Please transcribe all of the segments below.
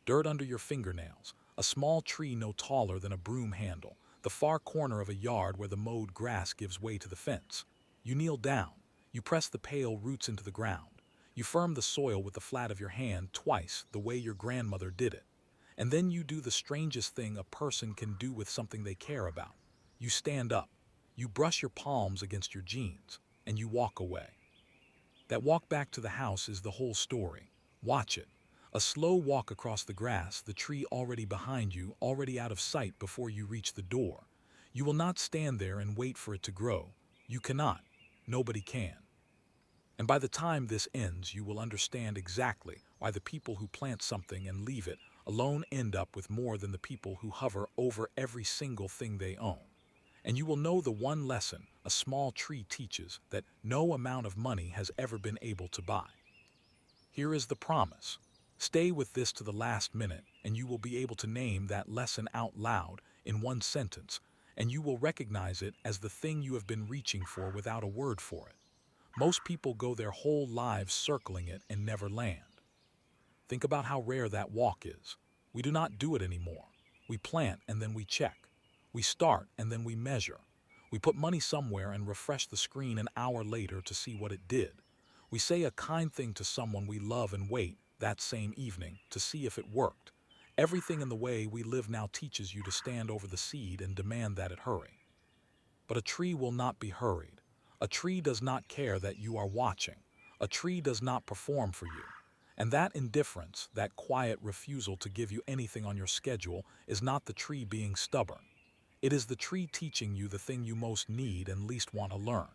dirt under your fingernails, a small tree no taller than a broom handle, the far corner of a yard where the mowed grass gives way to the fence. You kneel down. You press the pale roots into the ground. You firm the soil with the flat of your hand twice, the way your grandmother did it. And then you do the strangest thing a person can do with something they care about. You stand up. You brush your palms against your jeans, and you walk away. That walk back to the house is the whole story. Watch it. A slow walk across the grass, the tree already behind you, already out of sight before you reach the door. You will not stand there and wait for it to grow. You cannot. Nobody can. And by the time this ends, you will understand exactly why the people who plant something and leave it alone end up with more than the people who hover over every single thing they own. And you will know the one lesson a small tree teaches that no amount of money has ever been able to buy. Here is the promise. Stay with this to the last minute, and you will be able to name that lesson out loud in one sentence, and you will recognize it as the thing you have been reaching for without a word for it. Most people go their whole lives circling it and never land. Think about how rare that walk is. We do not do it anymore. We plant and then we check. We start and then we measure. We put money somewhere and refresh the screen an hour later to see what it did. We say a kind thing to someone we love and wait, that same evening, to see if it worked. Everything in the way we live now teaches you to stand over the seed and demand that it hurry. But a tree will not be hurried. A tree does not care that you are watching. A tree does not perform for you. And that indifference, that quiet refusal to give you anything on your schedule, is not the tree being stubborn. It is the tree teaching you the thing you most need and least want to learn.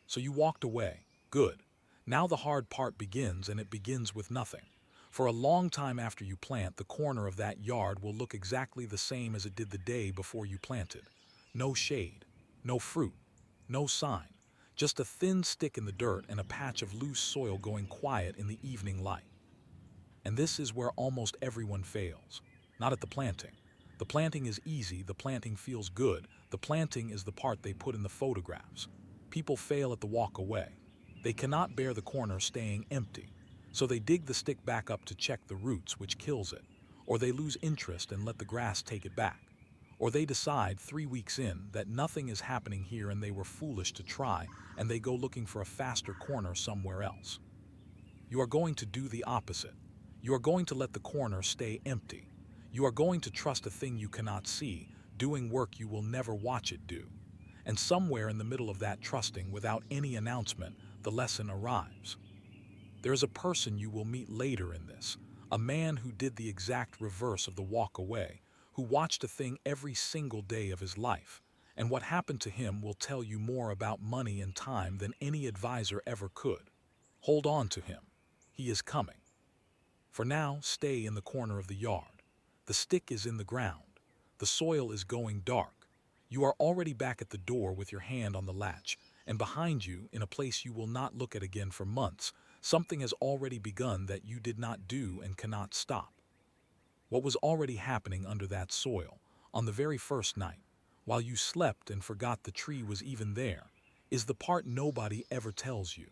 So you walked away. Good. Now the hard part begins, and it begins with nothing. For a long time after you plant, the corner of that yard will look exactly the same as it did the day before you planted. No shade, no fruit, no sign. Just a thin stick in the dirt and a patch of loose soil going quiet in the evening light. And this is where almost everyone fails. Not at the planting. The planting is easy, the planting feels good, the planting is the part they put in the photographs. People fail at the walk away. They cannot bear the corner staying empty, so they dig the stick back up to check the roots, which kills it, or they lose interest and let the grass take it back. Or they decide 3 weeks in that nothing is happening here and they were foolish to try, and they go looking for a faster corner somewhere else. You are going to do the opposite. You are going to let the corner stay empty. You are going to trust a thing you cannot see, doing work you will never watch it do. And somewhere in the middle of that trusting, without any announcement, the lesson arrives. There is a person you will meet later in this, a man who did the exact reverse of the walk away, who watched a thing every single day of his life. And what happened to him will tell you more about money and time than any advisor ever could. Hold on to him. He is coming. For now, stay in the corner of the yard. The stick is in the ground. The soil is going dark. You are already back at the door with your hand on the latch, and behind you, in a place you will not look at again for months, something has already begun that you did not do and cannot stop. What was already happening under that soil, on the very first night, while you slept and forgot the tree was even there, is the part nobody ever tells you.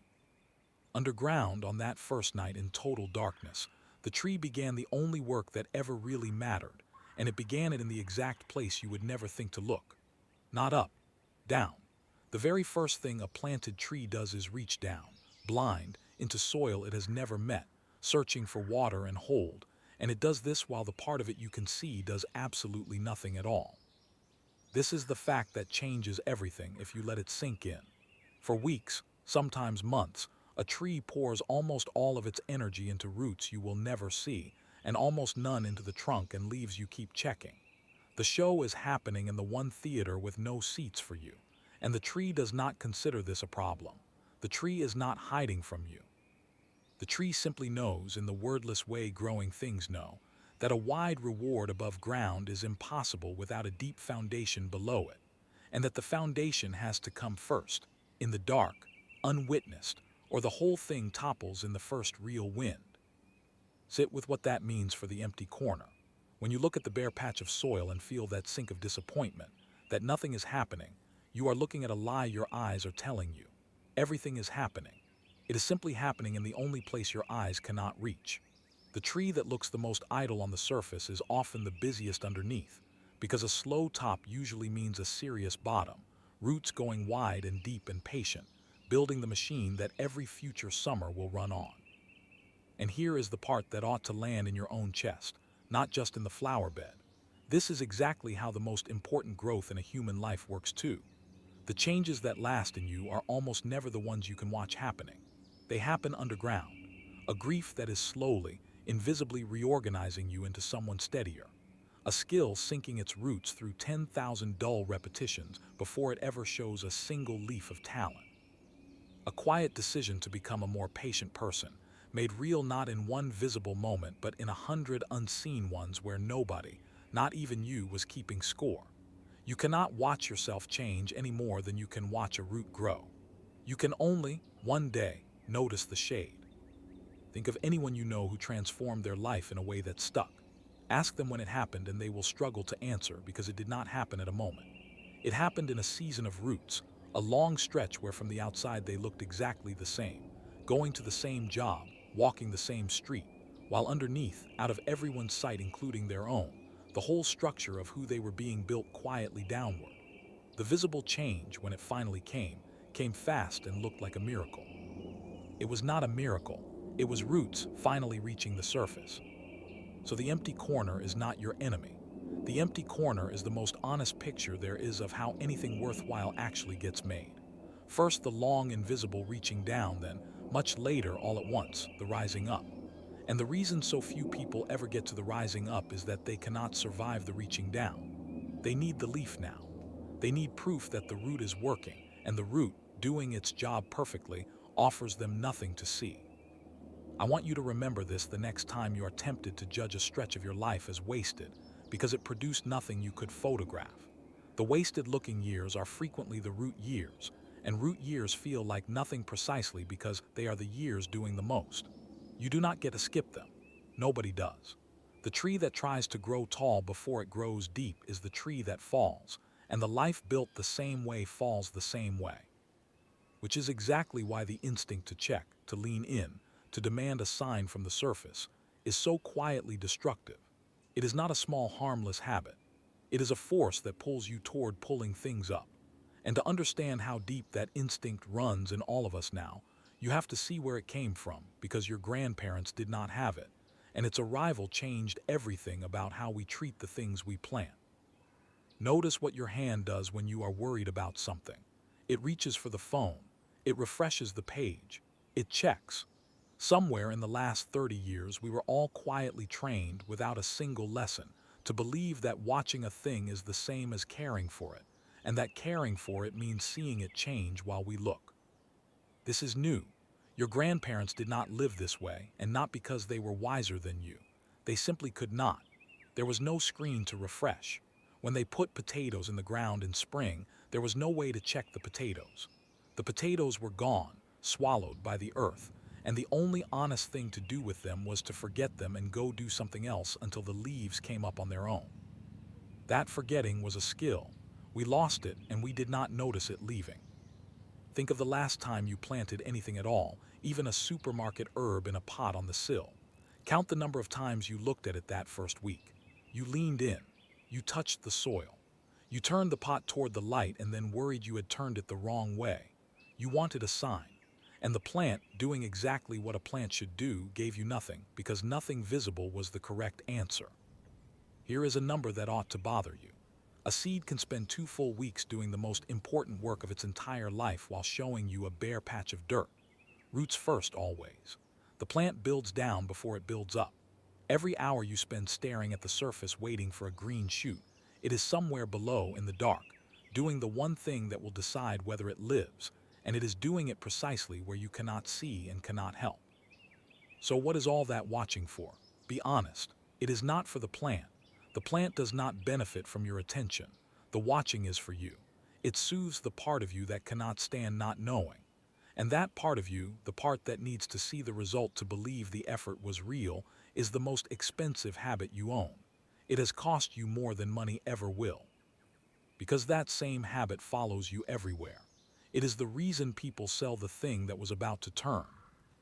Underground, on that first night in total darkness, the tree began the only work that ever really mattered, and it began it in the exact place you would never think to look. Not up, down. The very first thing a planted tree does is reach down, blind, into soil it has never met, searching for water and hold, and it does this while the part of it you can see does absolutely nothing at all. This is the fact that changes everything if you let it sink in. For weeks, sometimes months, a tree pours almost all of its energy into roots you will never see, and almost none into the trunk and leaves you keep checking. The show is happening in the one theater with no seats for you, and the tree does not consider this a problem. The tree is not hiding from you. The tree simply knows, in the wordless way growing things know, that a wide reward above ground is impossible without a deep foundation below it, and that the foundation has to come first, in the dark, unwitnessed, or the whole thing topples in the first real wind. Sit with what that means for the empty corner. When you look at the bare patch of soil and feel that sink of disappointment, that nothing is happening, you are looking at a lie your eyes are telling you. Everything is happening. It is simply happening in the only place your eyes cannot reach. The The tree that looks the most idle on the surface is often the busiest underneath, because a slow top usually means a serious bottom, roots going wide and deep and patient, building the machine that every future summer will run on. And here is the part that ought to land in your own chest, not just in the flower bed. This is exactly how the most important growth in a human life works too. The changes that last in you are almost never the ones you can watch happening. They happen underground, a grief that is slowly, invisibly reorganizing you into someone steadier, a skill sinking its roots through 10,000 dull repetitions before it ever shows a single leaf of talent. A quiet decision to become a more patient person, made real not in one visible moment but in 100 unseen ones where nobody, not even you, was keeping score. You cannot watch yourself change any more than you can watch a root grow. You can only, one day, notice the shade. Think of anyone you know who transformed their life in a way that stuck. Ask them when it happened and they will struggle to answer because it did not happen at a moment. It happened in a season of roots, a long stretch where from the outside they looked exactly the same, going to the same job, walking the same street, while underneath, out of everyone's sight including their own, the whole structure of who they were being built quietly downward. The visible change, when it finally came fast and looked like a miracle. It was not a miracle, it was roots finally reaching the surface. So the empty corner is not your enemy. The empty corner is the most honest picture there is of how anything worthwhile actually gets made. First the long invisible reaching down, then, much later all at once, the rising up. And the reason so few people ever get to the rising up is that they cannot survive the reaching down. They need the leaf now. They need proof that the root is working, and the root, doing its job perfectly, offers them nothing to see. I want you to remember this the next time you are tempted to judge a stretch of your life as wasted, because it produced nothing you could photograph. The wasted-looking years are frequently the root years, and root years feel like nothing precisely because they are the years doing the most. You do not get to skip them. Nobody does. The tree that tries to grow tall before it grows deep is the tree that falls, and the life built the same way falls the same way. Which is exactly why the instinct to check, to lean in, to demand a sign from the surface, is so quietly destructive. It is not a small harmless habit. It is a force that pulls you toward pulling things up. And to understand how deep that instinct runs in all of us now, you have to see where it came from, because your grandparents did not have it, and its arrival changed everything about how we treat the things we plant. Notice what your hand does when you are worried about something. It reaches for the phone. It refreshes the page. It checks. Somewhere in the last 30 years, we were all quietly trained, without a single lesson, to believe that watching a thing is the same as caring for it, and that caring for it means seeing it change while we look. This is new. Your grandparents did not live this way, and not because they were wiser than you. They simply could not. There was no screen to refresh. When they put potatoes in the ground in spring, there was no way to check the potatoes. The potatoes were gone, swallowed by the earth, and the only honest thing to do with them was to forget them and go do something else until the leaves came up on their own. That forgetting was a skill. We lost it, and we did not notice it leaving. Think of the last time you planted anything at all, even a supermarket herb in a pot on the sill. Count the number of times you looked at it that first week. You leaned in. You touched the soil. You turned the pot toward the light and then worried you had turned it the wrong way. You wanted a sign. And the plant, doing exactly what a plant should do, gave you nothing, because nothing visible was the correct answer. Here is a number that ought to bother you. A seed can spend 2 full weeks doing the most important work of its entire life while showing you a bare patch of dirt. Roots first always. The plant builds down before it builds up. Every hour you spend staring at the surface waiting for a green shoot, it is somewhere below in the dark, doing the one thing that will decide whether it lives, and it is doing it precisely where you cannot see and cannot help. So what is all that watching for? Be honest. It is not for the plant. The plant does not benefit from your attention. The watching is for you. It soothes the part of you that cannot stand not knowing. And that part of you, the part that needs to see the result to believe the effort was real, is the most expensive habit you own. It has cost you more than money ever will. Because that same habit follows you everywhere. It is the reason people sell the thing that was about to turn.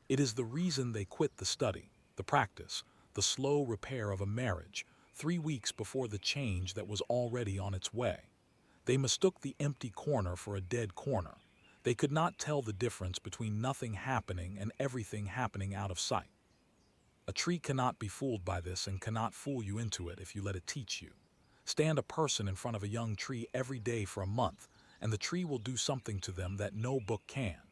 It is the reason they quit the study, the practice, the slow repair of a marriage, 3 weeks before the change that was already on its way. They mistook the empty corner for a dead corner. They could not tell the difference between nothing happening and everything happening out of sight. A tree cannot be fooled by this and cannot fool you into it if you let it teach you. Stand a person in front of a young tree every day for a month, and the tree will do something to them that no book can.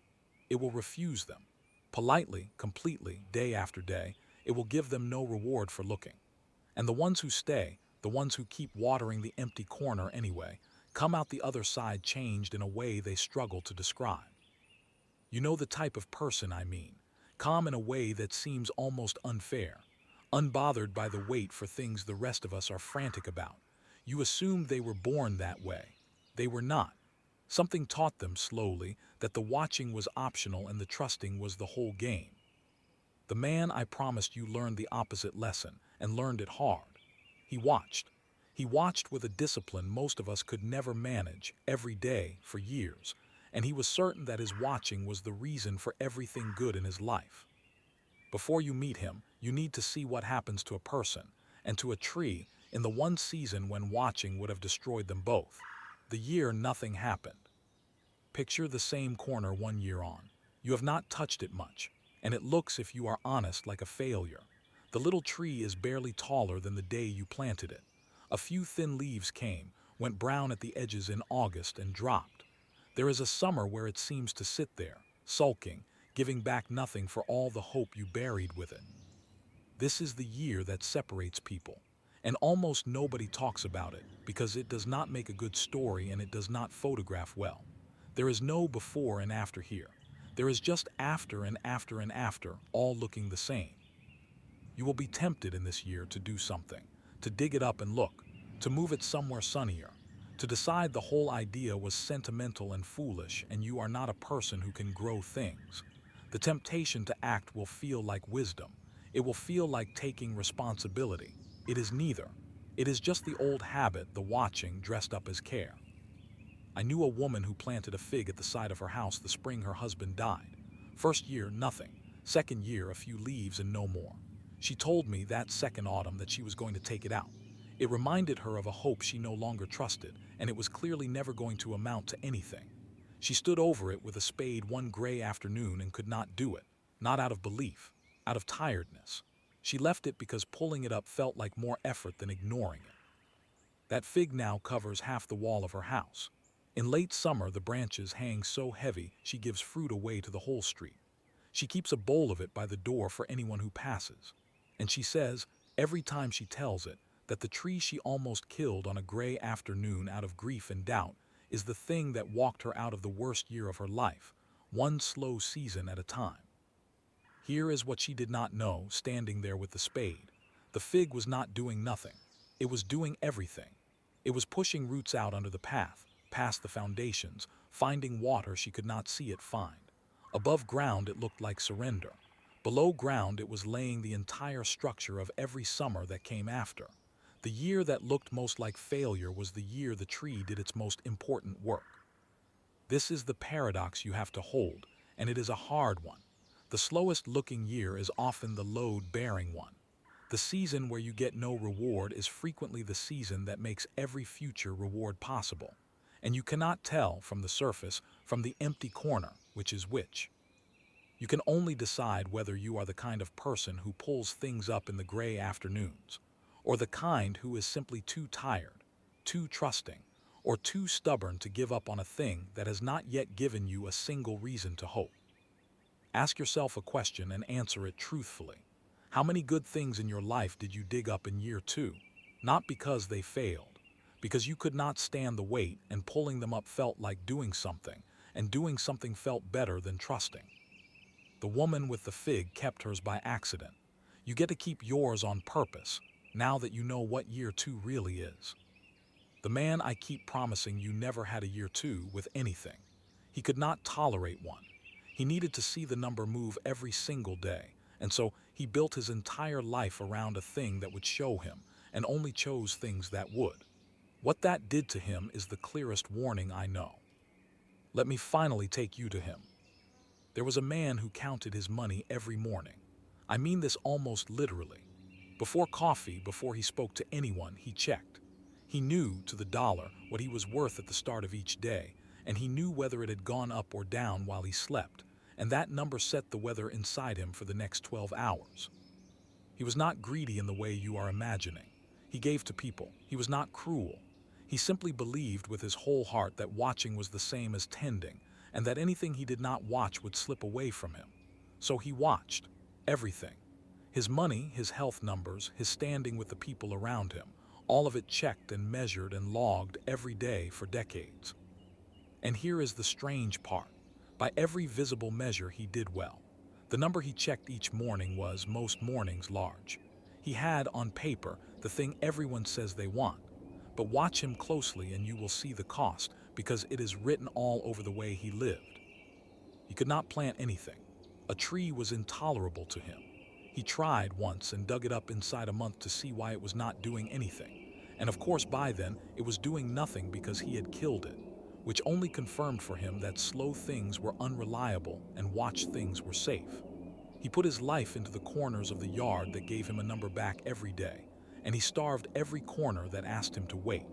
It will refuse them. Politely, completely, day after day, it will give them no reward for looking. And the ones who stay, the ones who keep watering the empty corner anyway, come out the other side changed in a way they struggle to describe. You know the type of person I mean, calm in a way that seems almost unfair, unbothered by the wait for things the rest of us are frantic about. You assumed they were born that way. They were not. Something taught them slowly that the watching was optional and the trusting was the whole game. The man I promised you learned the opposite lesson, and learned it hard. He watched. He watched with a discipline most of us could never manage, every day, for years, and he was certain that his watching was the reason for everything good in his life. Before you meet him, you need to see what happens to a person, and to a tree, in the one season when watching would have destroyed them both. The year nothing happened. Picture the same corner 1 year on. You have not touched it much, and it looks, if you are honest, like a failure. The little tree is barely taller than the day you planted it. A few thin leaves came, went brown at the edges in August, and dropped. There is a summer where it seems to sit there, sulking, giving back nothing for all the hope you buried with it. This is the year that separates people, and almost nobody talks about it because it does not make a good story and it does not photograph well. There is no before and after here. There is just after and after and after, all looking the same. You will be tempted in this year to do something, to dig it up and look, to move it somewhere sunnier, to decide the whole idea was sentimental and foolish and you are not a person who can grow things. The temptation to act will feel like wisdom. It will feel like taking responsibility. It is neither. It is just the old habit, the watching dressed up as care. I knew a woman who planted a fig at the side of her house the spring her husband died. First year, nothing. Second year, a few leaves and no more. She told me that second autumn that she was going to take it out. It reminded her of a hope she no longer trusted, and it was clearly never going to amount to anything. She stood over it with a spade one gray afternoon and could not do it, not out of belief, out of tiredness. She left it because pulling it up felt like more effort than ignoring it. That fig now covers half the wall of her house. In late summer, the branches hang so heavy she gives fruit away to the whole street. She keeps a bowl of it by the door for anyone who passes. And she says, every time she tells it, that the tree she almost killed on a gray afternoon out of grief and doubt is the thing that walked her out of the worst year of her life, one slow season at a time. Here is what she did not know, standing there with the spade. The fig was not doing nothing. It was doing everything. It was pushing roots out under the path, past the foundations, finding water she could not see it find. Above ground it looked like surrender. Below ground it was laying the entire structure of every summer that came after. The year that looked most like failure was the year the tree did its most important work. This is the paradox you have to hold, and it is a hard one. The slowest looking year is often the load-bearing one. The season where you get no reward is frequently the season that makes every future reward possible. And you cannot tell from the surface, from the empty corner, which is which. You can only decide whether you are the kind of person who pulls things up in the gray afternoons, or the kind who is simply too tired, too trusting, or too stubborn to give up on a thing that has not yet given you a single reason to hope. Ask yourself a question and answer it truthfully. How many good things in your life did you dig up in year 2? Not because they failed, because you could not stand the weight and pulling them up felt like doing something, and doing something felt better than trusting. The woman with the fig kept hers by accident. You get to keep yours on purpose, now that you know what year 2 really is. The man I keep promising you never had a year 2 with anything. He could not tolerate one. He needed to see the number move every single day, and so he built his entire life around a thing that would show him, and only chose things that would. What that did to him is the clearest warning I know. Let me finally take you to him. There was a man who counted his money every morning. I mean this almost literally. Before coffee, before he spoke to anyone, he checked. He knew to the dollar what he was worth at the start of each day, and he knew whether it had gone up or down while he slept, and that number set the weather inside him for the next 12 hours. He was not greedy in the way you are imagining. He gave to people. He was not cruel. He simply believed with his whole heart that watching was the same as tending, and that anything he did not watch would slip away from him. So he watched everything. His money, his health numbers, his standing with the people around him, all of it checked and measured and logged every day for decades. And here is the strange part. By every visible measure, he did well. The number he checked each morning was, most mornings, large. He had, on paper, the thing everyone says they want. But watch him closely and you will see the cost, because it is written all over the way he lived. He could not plant anything. A tree was intolerable to him. He tried once and dug it up inside a month to see why it was not doing anything. And of course by then, it was doing nothing because he had killed it, which only confirmed for him that slow things were unreliable and watched things were safe. He put his life into the corners of the yard that gave him a number back every day, and he starved every corner that asked him to wait.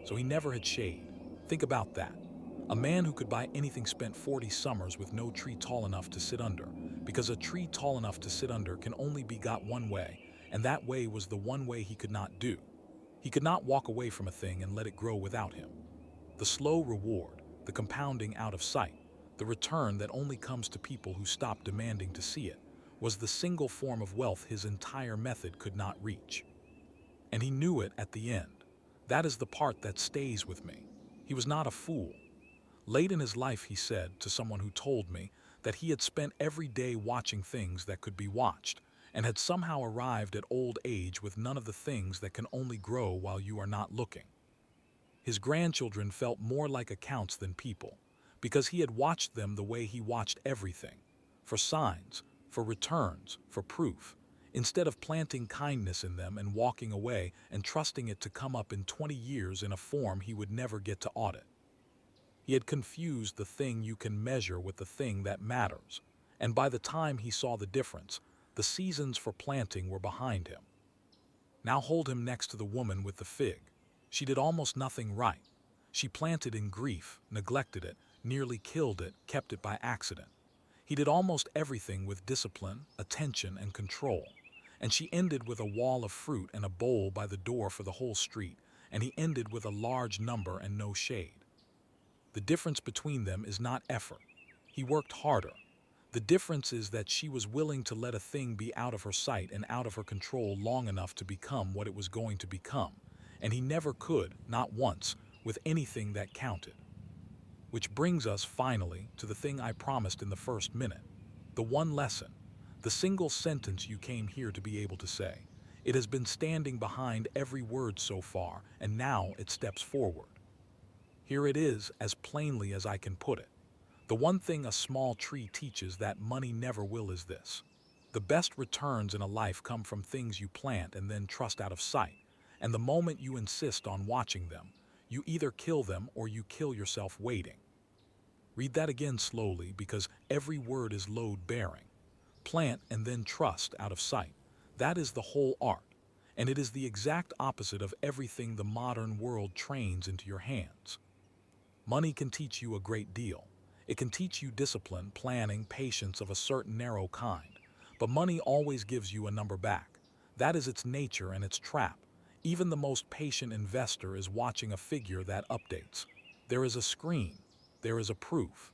So he never had shade. Think about that. A man who could buy anything spent 40 summers with no tree tall enough to sit under, because a tree tall enough to sit under can only be got one way, and that way was the one way he could not do. He could not walk away from a thing and let it grow without him. The slow reward, the compounding out of sight, the return that only comes to people who stop demanding to see it, was the single form of wealth his entire method could not reach. And he knew it at the end. That is the part that stays with me. He was not a fool. Late in his life, he said to someone who told me that he had spent every day watching things that could be watched, and had somehow arrived at old age with none of the things that can only grow while you are not looking. His grandchildren felt more like accounts than people, because he had watched them the way he watched everything, for signs, for returns, for proof, instead of planting kindness in them and walking away and trusting it to come up in 20 years in a form he would never get to audit. He had confused the thing you can measure with the thing that matters, and by the time he saw the difference, the seasons for planting were behind him. Now hold him next to the woman with the fig. She did almost nothing right. She planted in grief, neglected it, nearly killed it, kept it by accident. He did almost everything with discipline, attention, and control. And she ended with a wall of fruit and a bowl by the door for the whole street, and he ended with a large number and no shade. The difference between them is not effort. He worked harder. The difference is that she was willing to let a thing be out of her sight and out of her control long enough to become what it was going to become, and he never could, not once, with anything that counted. Which brings us, finally, to the thing I promised in the first minute. The one lesson. The single sentence you came here to be able to say. It has been standing behind every word so far, and now it steps forward. Here it is, as plainly as I can put it. The one thing a small tree teaches that money never will is this. The best returns in a life come from things you plant and then trust out of sight, and the moment you insist on watching them, you either kill them or you kill yourself waiting. Read that again slowly, because every word is load-bearing. Plant and then trust out of sight. That is the whole art, and it is the exact opposite of everything the modern world trains into your hands. Money can teach you a great deal. It can teach you discipline, planning, patience of a certain narrow kind. But money always gives you a number back. That is its nature and its trap. Even the most patient investor is watching a figure that updates. There is a screen. There is a proof.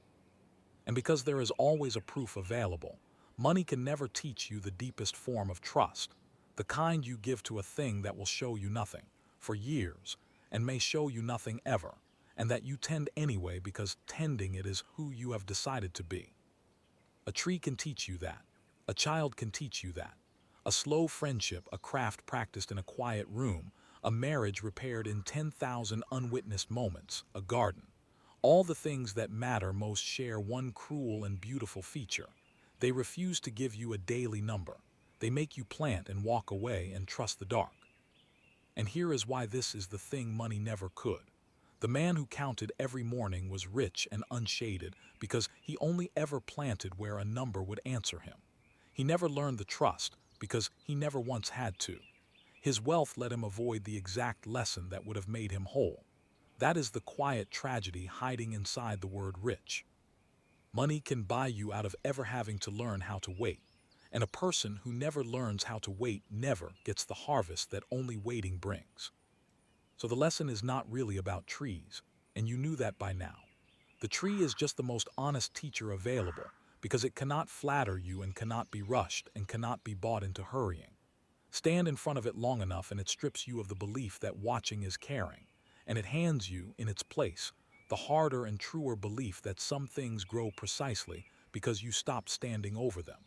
And because there is always a proof available, money can never teach you the deepest form of trust, the kind you give to a thing that will show you nothing for years and may show you nothing ever, and that you tend anyway because tending it is who you have decided to be. A tree can teach you that. A child can teach you that. A slow friendship, a craft practiced in a quiet room, a marriage repaired in 10,000 unwitnessed moments, a garden. All the things that matter most share one cruel and beautiful feature. They refuse to give you a daily number. They make you plant and walk away and trust the dark. And here is why this is the thing money never could. The man who counted every morning was rich and unshaded because he only ever planted where a number would answer him. He never learned the trust, because he never once had to. His wealth let him avoid the exact lesson that would have made him whole. That is the quiet tragedy hiding inside the word rich. Money can buy you out of ever having to learn how to wait. And a person who never learns how to wait never gets the harvest that only waiting brings. So the lesson is not really about trees, and you knew that by now. The tree is just the most honest teacher available because it cannot flatter you and cannot be rushed and cannot be bought into hurrying. Stand in front of it long enough and it strips you of the belief that watching is caring, and it hands you, in its place, the harder and truer belief that some things grow precisely because you stopped standing over them.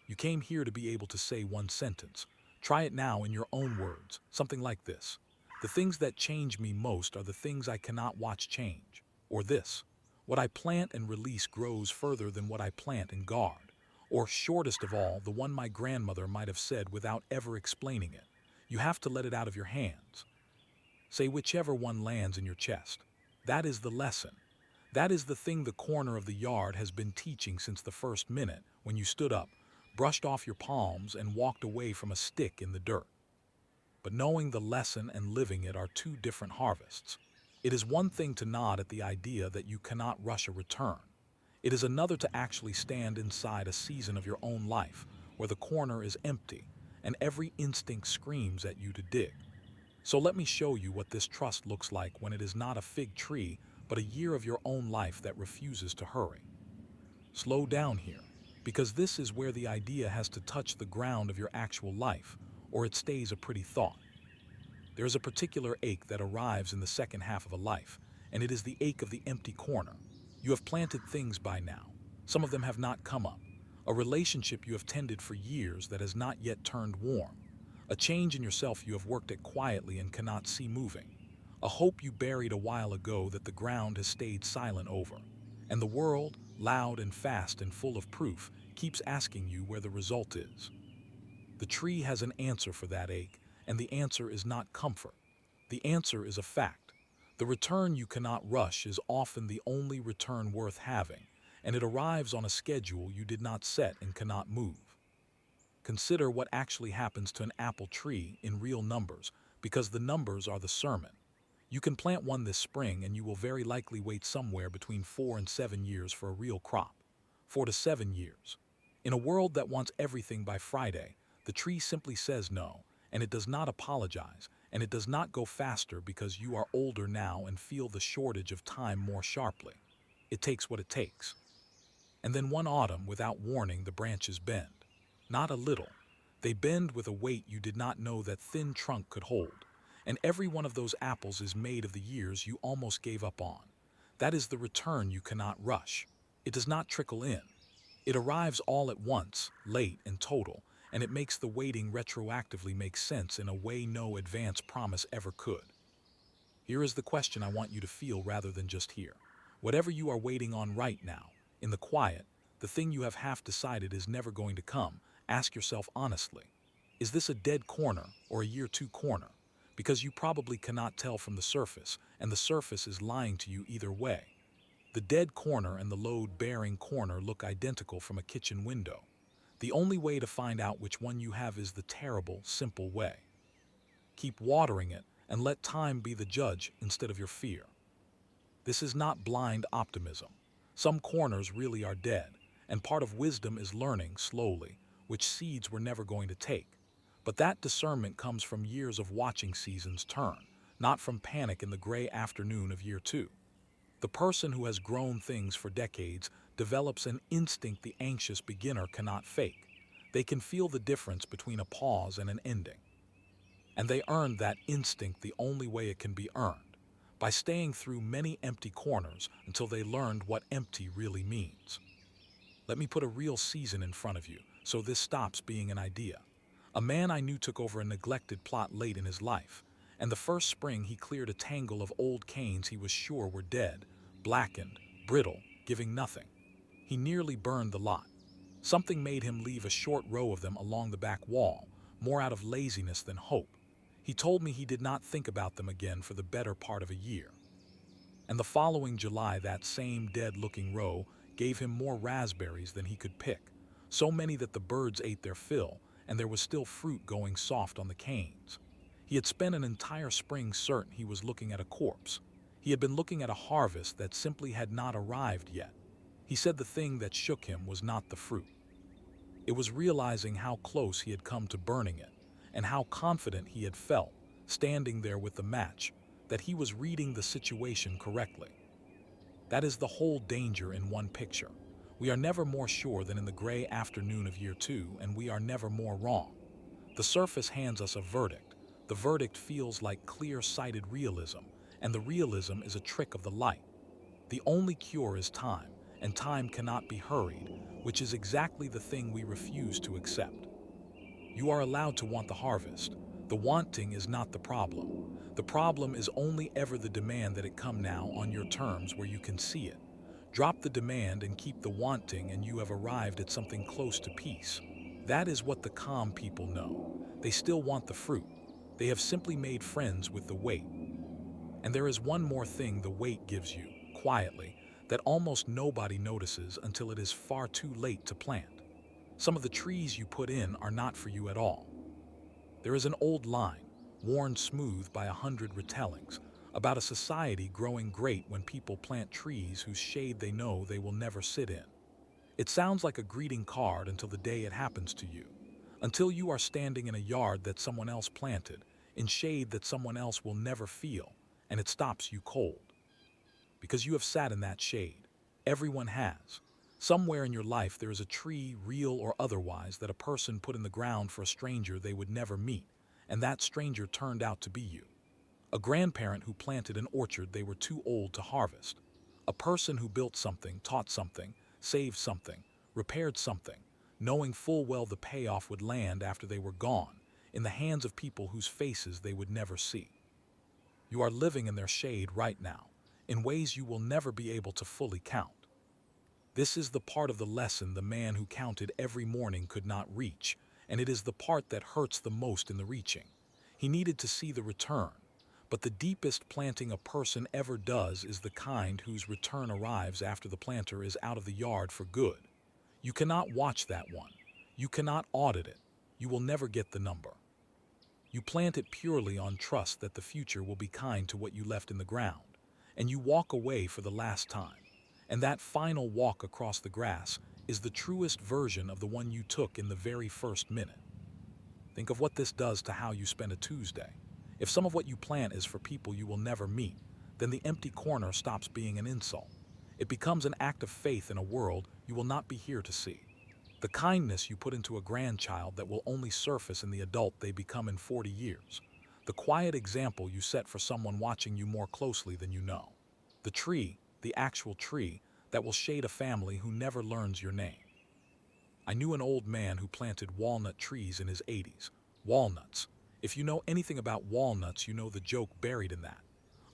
You came here to be able to say one sentence. Try it now in your own words, something like this. The things that change me most are the things I cannot watch change. Or this. What I plant and release grows further than what I plant and guard. Or shortest of all, the one my grandmother might have said without ever explaining it. You have to let it out of your hands. Say whichever one lands in your chest. That is the lesson. That is the thing the corner of the yard has been teaching since the first minute when you stood up, brushed off your palms, and walked away from a stick in the dirt. But knowing the lesson and living it are two different harvests. It is one thing to nod at the idea that you cannot rush a return. It is another to actually stand inside a season of your own life where the corner is empty and every instinct screams at you to dig. So let me show you what this trust looks like when it is not a fig tree, but a year of your own life that refuses to hurry. Slow down here, because this is where the idea has to touch the ground of your actual life, or it stays a pretty thought. There is a particular ache that arrives in the second half of a life, and it is the ache of the empty corner. You have planted things by now. Some of them have not come up. A relationship you have tended for years that has not yet turned warm. A change in yourself you have worked at quietly and cannot see moving. A hope you buried a while ago that the ground has stayed silent over. And the world, loud and fast and full of proof, keeps asking you where the result is. The tree has an answer for that ache, and the answer is not comfort. The answer is a fact. The return you cannot rush is often the only return worth having, and it arrives on a schedule you did not set and cannot move. Consider what actually happens to an apple tree in real numbers, because the numbers are the sermon. You can plant one this spring and you will very likely wait somewhere between 4 and 7 years for a real crop. 4 to 7 years. In a world that wants everything by Friday, the tree simply says no, and it does not apologize, and it does not go faster because you are older now and feel the shortage of time more sharply. It takes what it takes. And then one autumn, without warning, the branches bend. Not a little. They bend with a weight you did not know that thin trunk could hold. And every one of those apples is made of the years you almost gave up on. That is the return you cannot rush. It does not trickle in. It arrives all at once, late and total, and it makes the waiting retroactively make sense in a way no advance promise ever could. Here is the question I want you to feel rather than just hear. Whatever you are waiting on right now, in the quiet, the thing you have half decided is never going to come, ask yourself honestly, is this a dead corner or a year two corner? Because you probably cannot tell from the surface, and the surface is lying to you either way. The dead corner and the load-bearing corner look identical from a kitchen window. The only way to find out which one you have is the terrible, simple way. Keep watering it and let time be the judge instead of your fear. This is not blind optimism. Some corners really are dead, and part of wisdom is learning slowly which seeds we're never going to take. But that discernment comes from years of watching seasons turn, not from panic in the gray afternoon of year two. The person who has grown things for decades develops an instinct the anxious beginner cannot fake. They can feel the difference between a pause and an ending. And they earned that instinct the only way it can be earned, by staying through many empty corners until they learned what empty really means. Let me put a real season in front of you, so this stops being an idea. A man I knew took over a neglected plot late in his life, and the first spring he cleared a tangle of old canes he was sure were dead, blackened, brittle, giving nothing. He nearly burned the lot. Something made him leave a short row of them along the back wall, more out of laziness than hope. He told me he did not think about them again for the better part of a year. And the following July, that same dead-looking row gave him more raspberries than he could pick, so many that the birds ate their fill, and there was still fruit going soft on the canes. He had spent an entire spring certain he was looking at a corpse. He had been looking at a harvest that simply had not arrived yet. He said the thing that shook him was not the fruit. It was realizing how close he had come to burning it, and how confident he had felt, standing there with the match, that he was reading the situation correctly. That is the whole danger in one picture. We are never more sure than in the gray afternoon of year two, and we are never more wrong. The surface hands us a verdict. The verdict feels like clear-sighted realism, and the realism is a trick of the light. The only cure is time, and time cannot be hurried, which is exactly the thing we refuse to accept. You are allowed to want the harvest. The wanting is not the problem. The problem is only ever the demand that it come now on your terms where you can see it. Drop the demand and keep the wanting, and you have arrived at something close to peace. That is what the calm people know. They still want the fruit. They have simply made friends with the weight. And there is one more thing the weight gives you, quietly, that almost nobody notices until it is far too late to plant. Some of the trees you put in are not for you at all. There is an old line, worn smooth by 100 retellings, about a society growing great when people plant trees whose shade they know they will never sit in. It sounds like a greeting card until the day it happens to you, until you are standing in a yard that someone else planted, in shade that someone else will never feel, and it stops you cold. Because you have sat in that shade. Everyone has. Somewhere in your life there is a tree, real or otherwise, that a person put in the ground for a stranger they would never meet, and that stranger turned out to be you. A grandparent who planted an orchard they were too old to harvest. A person who built something, taught something, saved something, repaired something, knowing full well the payoff would land after they were gone, in the hands of people whose faces they would never see. You are living in their shade right now, in ways you will never be able to fully count. This is the part of the lesson the man who counted every morning could not reach, and it is the part that hurts the most in the reaching. He needed to see the return, but the deepest planting a person ever does is the kind whose return arrives after the planter is out of the yard for good. You cannot watch that one. You cannot audit it. You will never get the number. You plant it purely on trust that the future will be kind to what you left in the ground, and you walk away for the last time. And that final walk across the grass is the truest version of the one you took in the very first minute. Think of what this does to how you spend a Tuesday. If some of what you plant is for people you will never meet, then the empty corner stops being an insult. It becomes an act of faith in a world you will not be here to see. The kindness you put into a grandchild that will only surface in the adult they become in 40 years. The quiet example you set for someone watching you more closely than you know. The tree, the actual tree, that will shade a family who never learns your name. I knew an old man who planted walnut trees in his 80s. Walnuts. If you know anything about walnuts, you know the joke buried in that.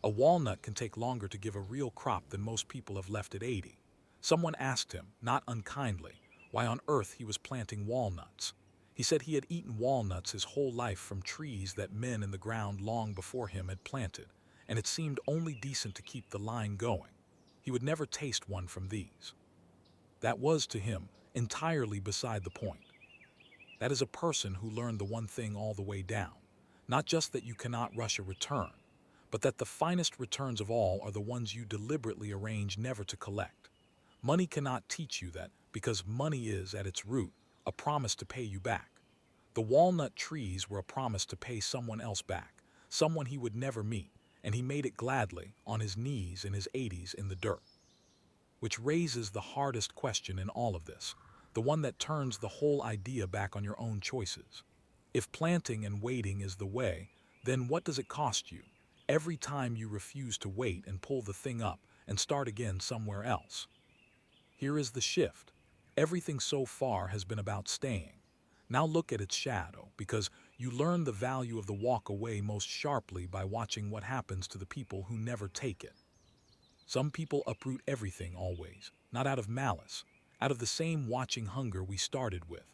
A walnut can take longer to give a real crop than most people have left at 80. Someone asked him, not unkindly, why on earth he was planting walnuts. He said he had eaten walnuts his whole life from trees that men in the ground long before him had planted, and it seemed only decent to keep the line going. He would never taste one from these. That was, to him, entirely beside the point. That is a person who learned the one thing all the way down. Not just that you cannot rush a return, but that the finest returns of all are the ones you deliberately arrange never to collect. Money cannot teach you that, because money is, at its root, a promise to pay you back. The walnut trees were a promise to pay someone else back, someone he would never meet, and he made it gladly, on his knees in his 80s in the dirt. Which raises the hardest question in all of this, the one that turns the whole idea back on your own choices. If planting and waiting is the way, then what does it cost you? Every time you refuse to wait and pull the thing up and start again somewhere else. Here is the shift. Everything so far has been about staying. Now look at its shadow, because you learn the value of the walk away most sharply by watching what happens to the people who never take it. Some people uproot everything always, not out of malice, out of the same watching hunger we started with.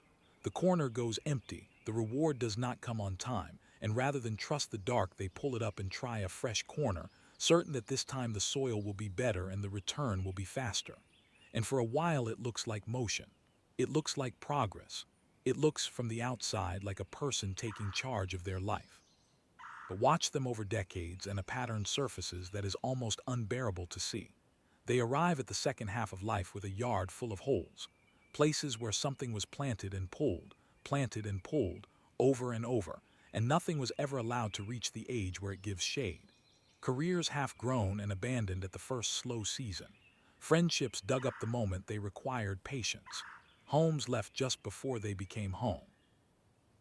The corner goes empty, the reward does not come on time, and rather than trust the dark, they pull it up and try a fresh corner, certain that this time the soil will be better and the return will be faster. And for a while it looks like motion. It looks like progress. It looks from the outside like a person taking charge of their life. But watch them over decades and a pattern surfaces that is almost unbearable to see. They arrive at the second half of life with a yard full of holes, places where something was planted and pulled, over and over, and nothing was ever allowed to reach the age where it gives shade. Careers half grown and abandoned at the first slow season. Friendships dug up the moment they required patience. Homes left just before they became home.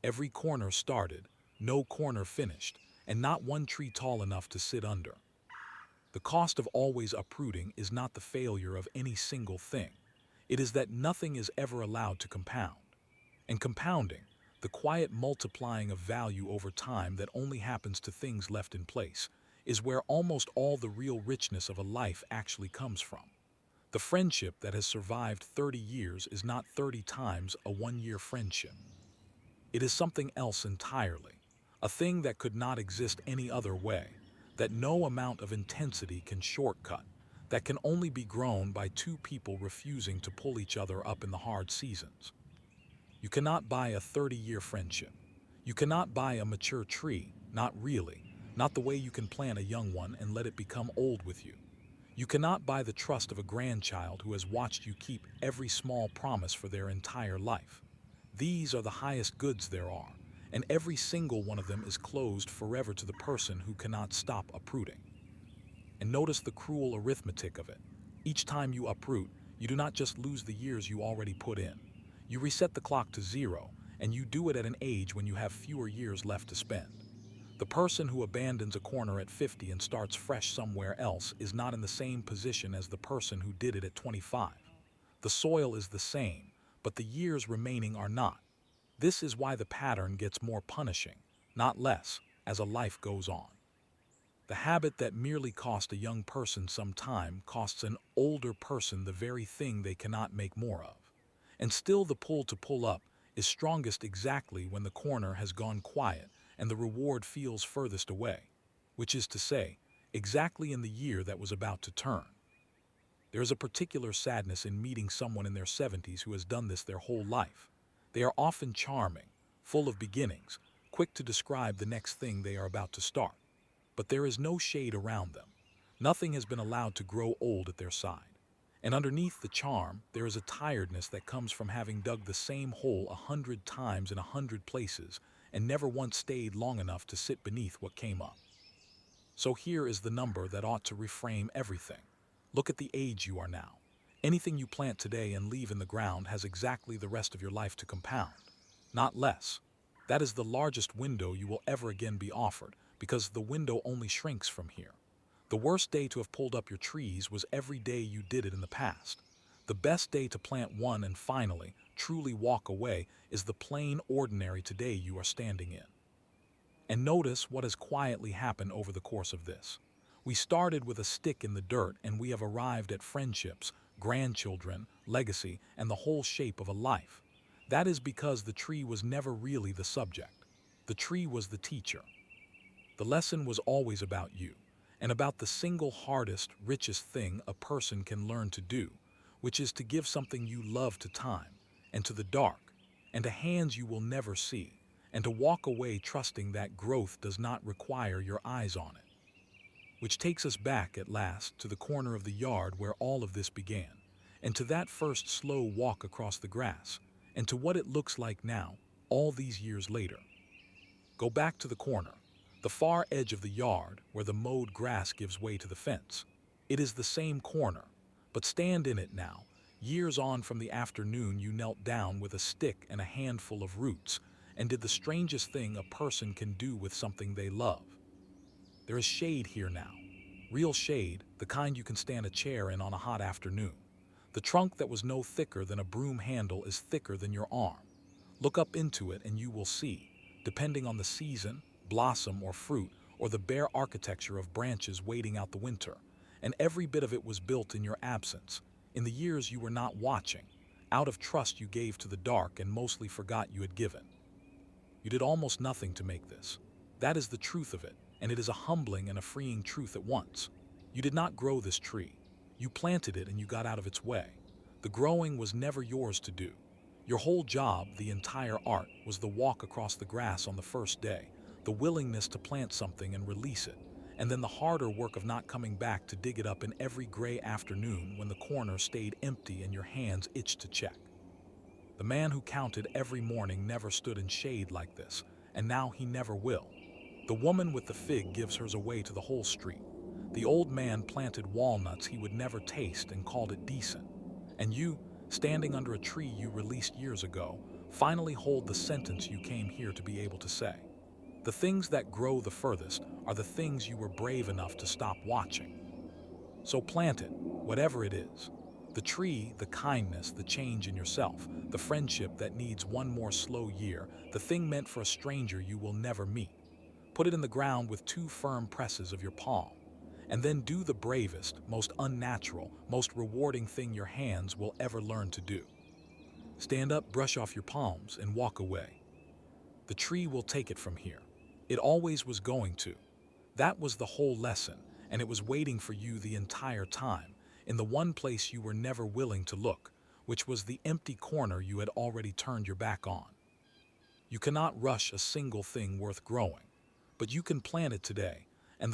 Every corner started, no corner finished, and not one tree tall enough to sit under. The cost of always uprooting is not the failure of any single thing. It is that nothing is ever allowed to compound. And compounding, the quiet multiplying of value over time that only happens to things left in place, is where almost all the real richness of a life actually comes from. The friendship that has survived 30 years is not 30 times a one-year friendship. It is something else entirely, a thing that could not exist any other way, that no amount of intensity can shortcut, that can only be grown by two people refusing to pull each other up in the hard seasons. You cannot buy a 30-year friendship. You cannot buy a mature tree, not really, not the way you can plant a young one and let it become old with you. You cannot buy the trust of a grandchild who has watched you keep every small promise for their entire life. These are the highest goods there are, and every single one of them is closed forever to the person who cannot stop uprooting. And notice the cruel arithmetic of it. Each time you uproot, you do not just lose the years you already put in. You reset the clock to zero, and you do it at an age when you have fewer years left to spend. The person who abandons a corner at 50 and starts fresh somewhere else is not in the same position as the person who did it at 25. The soil is the same, but the years remaining are not. This is why the pattern gets more punishing, not less, as a life goes on. The habit that merely cost a young person some time costs an older person the very thing they cannot make more of. And still the pull to pull up is strongest exactly when the corner has gone quiet and the reward feels furthest away, which is to say, exactly in the year that was about to turn. There is a particular sadness in meeting someone in their 70s who has done this their whole life. They are often charming, full of beginnings, quick to describe the next thing they are about to start. But there is no shade around them. Nothing has been allowed to grow old at their side. And underneath the charm, there is a tiredness that comes from having dug the same hole 100 times in 100 places and never once stayed long enough to sit beneath what came up. So here is the number that ought to reframe everything. Look at the age you are now. Anything you plant today and leave in the ground has exactly the rest of your life to compound, not less. That is the largest window you will ever again be offered, because the window only shrinks from here. The worst day to have pulled up your trees was every day you did it in the past. The best day to plant one and finally, truly walk away is the plain, ordinary today you are standing in. And notice what has quietly happened over the course of this. We started with a stick in the dirt and we have arrived at friendships, grandchildren, legacy, and the whole shape of a life. That is because the tree was never really the subject. The tree was the teacher. The lesson was always about you, and about the single hardest, richest thing a person can learn to do, which is to give something you love to time, and to the dark, and to hands you will never see, and to walk away trusting that growth does not require your eyes on it. Which takes us back, at last, to the corner of the yard where all of this began, and to that first slow walk across the grass, and to what it looks like now, all these years later. Go back to the corner, the far edge of the yard where the mowed grass gives way to the fence. It is the same corner, but stand in it now, years on from the afternoon you knelt down with a stick and a handful of roots, and did the strangest thing a person can do with something they love. There is shade here now. Real shade, the kind you can stand a chair in on a hot afternoon. The trunk that was no thicker than a broom handle is thicker than your arm. Look up into it and you will see, depending on the season, blossom or fruit, or the bare architecture of branches waiting out the winter. And every bit of it was built in your absence, in the years you were not watching, out of trust you gave to the dark and mostly forgot you had given. You did almost nothing to make this. That is the truth of it, and it is a humbling and a freeing truth at once. You did not grow this tree. You planted it and you got out of its way. The growing was never yours to do. Your whole job, the entire art, was the walk across the grass on the first day, the willingness to plant something and release it, and then the harder work of not coming back to dig it up in every gray afternoon when the corner stayed empty and your hands itched to check. The man who counted every morning never stood in shade like this, and now he never will. The woman with the fig gives hers away to the whole street. The old man planted walnuts he would never taste and called it decent. And you, standing under a tree you released years ago, finally hold the sentence you came here to be able to say. The things that grow the furthest are the things you were brave enough to stop watching. So plant it, whatever it is. The tree, the kindness, the change in yourself, the friendship that needs one more slow year, the thing meant for a stranger you will never meet. Put it in the ground with two firm presses of your palm. And then do the bravest, most unnatural, most rewarding thing your hands will ever learn to do. Stand up, brush off your palms, and walk away. The tree will take it from here. It always was going to. That was the whole lesson, and it was waiting for you the entire time, in the one place you were never willing to look, which was the empty corner you had already turned your back on. You cannot rush a single thing worth growing, but you can plant it today,